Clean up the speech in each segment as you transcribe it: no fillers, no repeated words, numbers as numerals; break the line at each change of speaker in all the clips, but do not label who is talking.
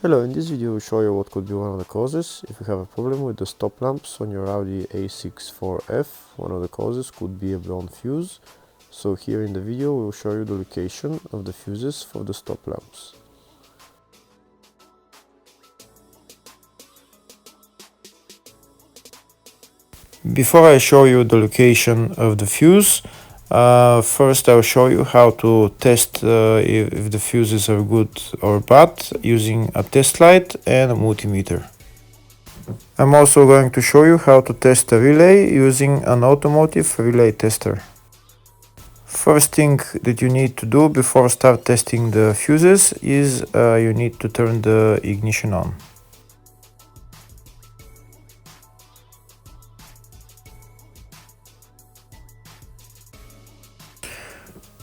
Hello, in this video we'll show you what could be one of the causes. If you have a problem with the stop lamps on your Audi A6 4F, one of the causes could be a blown fuse. So here in the video we'll show you the location of the fuses for the stop lamps. Before I show you the location of the fuse, first I'll show you how to test if the fuses are good or bad using a test light and a multimeter. I'm also going to show you how to test a relay using an automotive relay tester. First thing that you need to do before start testing the fuses is you need to turn the ignition on.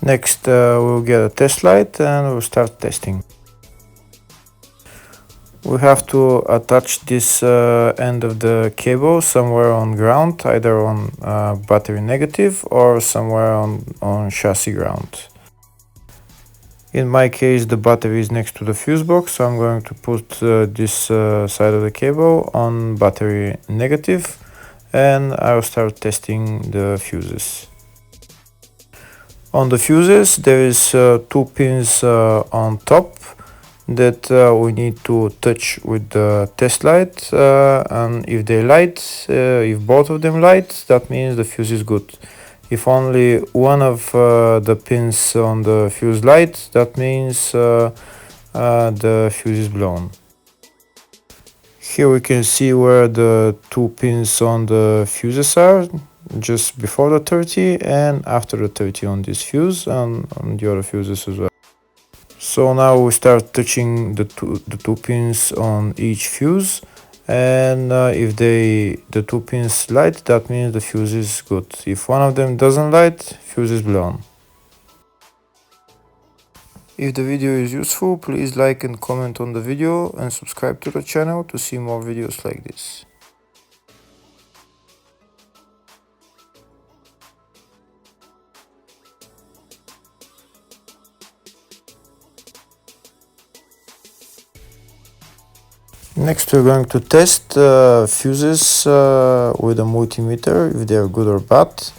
Next we'll get a test light and we'll start testing. We have to attach this end of the cable somewhere on ground, either on battery negative or somewhere on chassis ground. In my case the battery is next to the fuse box, so I'm going to put this side of the cable on battery negative and I'll start testing the fuses. On the fuses there is two pins on top that we need to touch with the test light, and if they light, if both of them light, that means the fuse is good. If only one of the pins on the fuse light, that means the fuse is blown. Here we can see where the two pins on the fuses are, just before the 30 and after the 30 on this fuse and on the other fuses as well. So now we start touching the two pins on each fuse, and if the two pins light, that means the fuse is good. If one of them doesn't light, fuse is blown. If the video is useful, please like and comment on the video and subscribe to the channel to see more videos like this. Next we're going to test fuses with a multimeter, if they are good or bad.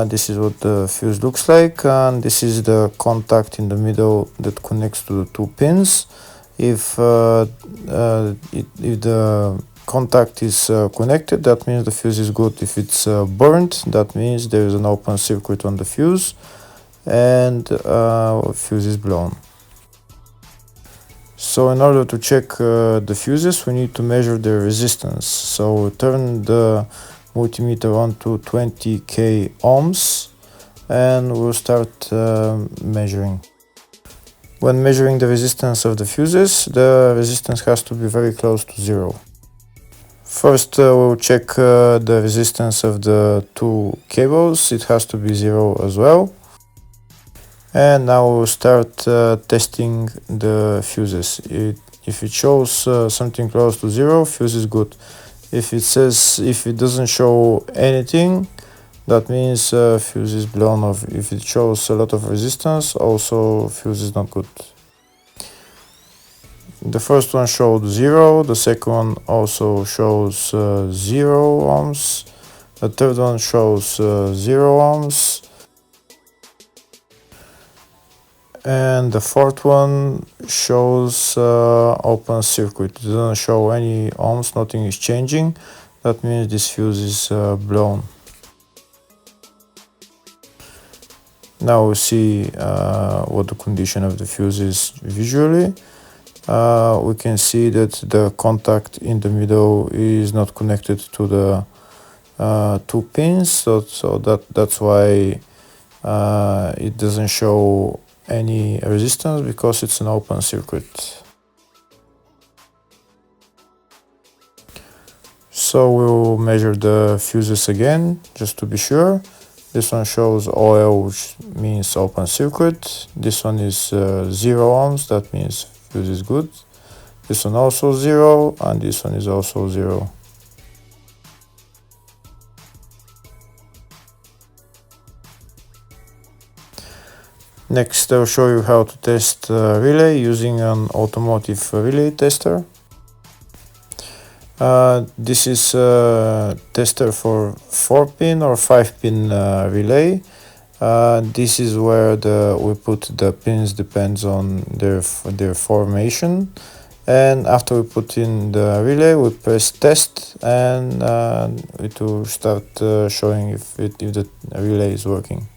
This is what the fuse looks like, and this is the contact in the middle that connects to the two pins. If the contact is connected, that means the fuse is good. If it's burnt, that means there is an open circuit on the fuse and fuse is blown. So in order to check the fuses, we need to measure the resistance. So turn the multimeter on to 20k ohms and we'll start measuring. When measuring the resistance of the fuses, the resistance has to be very close to zero. First we'll check the resistance of the two cables. It has to be zero as well. And now we'll start testing the fuses. If it shows something close to zero, fuse is good. If it doesn't show anything, that means fuse is blown off. If it shows a lot of resistance, also fuse is not good. The first one showed 0, the second one also shows 0 ohms, the third one shows 0 ohms, and the fourth one shows open circuit. It doesn't show any ohms, nothing is changing. That means this fuse is blown. Now we see what the condition of the fuse is visually. We can see that the contact in the middle is not connected to the two pins, so that's why it doesn't show any resistance, because it's an open circuit. So we'll measure the fuses again just to be sure. This one shows OL, which means open circuit. This one is 0 ohms, that means fuse is good. This one also 0, and this one is also 0. Next, I'll show you how to test relay using an automotive relay tester. This is a tester for 4-pin or 5-pin relay. This is where we put the pins, depends on their formation. And after we put in the relay, we press test, and it will start showing if the relay is working.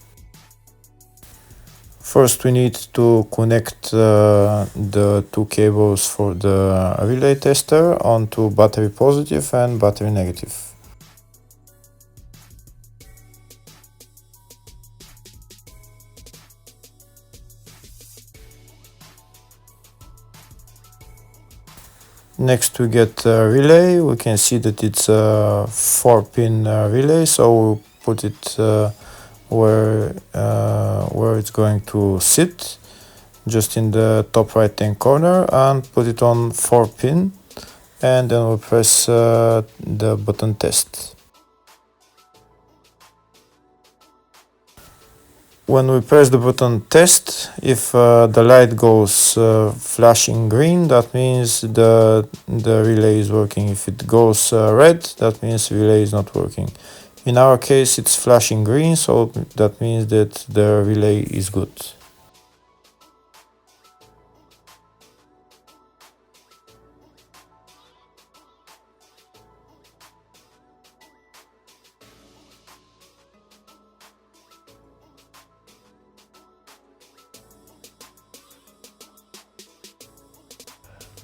First, we need to connect the two cables for the relay tester onto battery positive and battery negative. Next, we get a relay. We can see that it's a 4-pin relay, so we'll put it where it's going to sit, just in the top right hand corner, and put it on 4-pin, and then we'll press the button test. When we press the button test, if the light goes flashing green, that means the relay is working. If it goes red, that means the relay is not working. In our case, it's flashing green, so that means that the relay is good.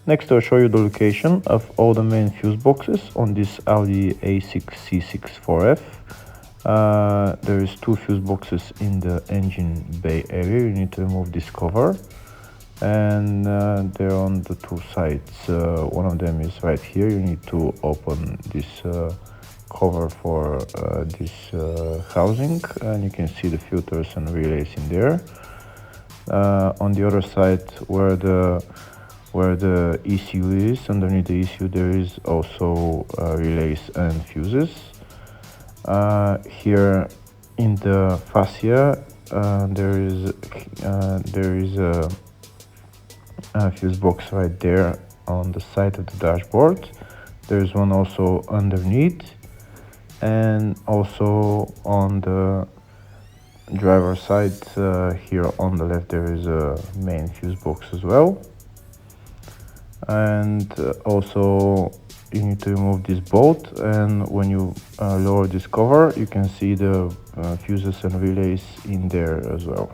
Next, I'll show you the location of all the main fuse boxes on this Audi A6 C6 4F. There is 2 fuse boxes in the engine bay area. You need to remove this cover, and they're on the 2 sides. One of them is right here. You need to open this cover for this housing, and you can see the filters and relays in there. On the other side, where the ECU is, underneath the ECU there is also relays and fuses. Here in the fascia there is a fuse box right there on the side of the dashboard. There's one also underneath, and also on the driver side here on the left there is a main fuse box as well. And also you need to remove this bolt, and when you lower this cover, you can see the fuses and relays in there as well.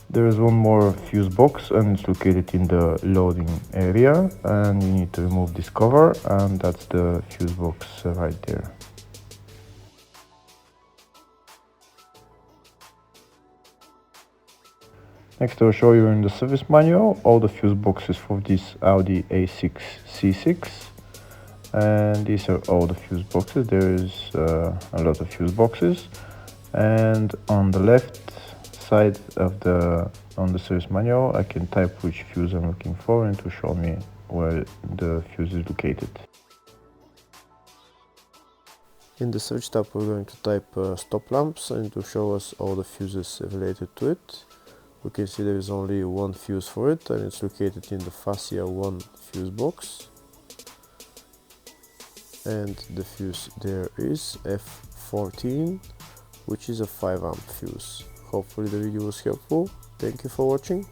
There is one more fuse box, and it's located in the loading area, and you need to remove this cover, and that's the fuse box right there. Next, I'll show you in the service manual all the fuse boxes for this Audi A6 C6, and these are all the fuse boxes. There is a lot of fuse boxes, and on the left side of the service manual I can type which fuse I'm looking for, and to show me where the fuse is located. In the search tab we're going to type stop lamps, and it will show us all the fuses related to it. We can see there is only one fuse for it, and it's located in the fascia 1 fuse box. And the fuse there is F14, which is a 5 amp fuse. Hopefully the video was helpful. Thank you for watching.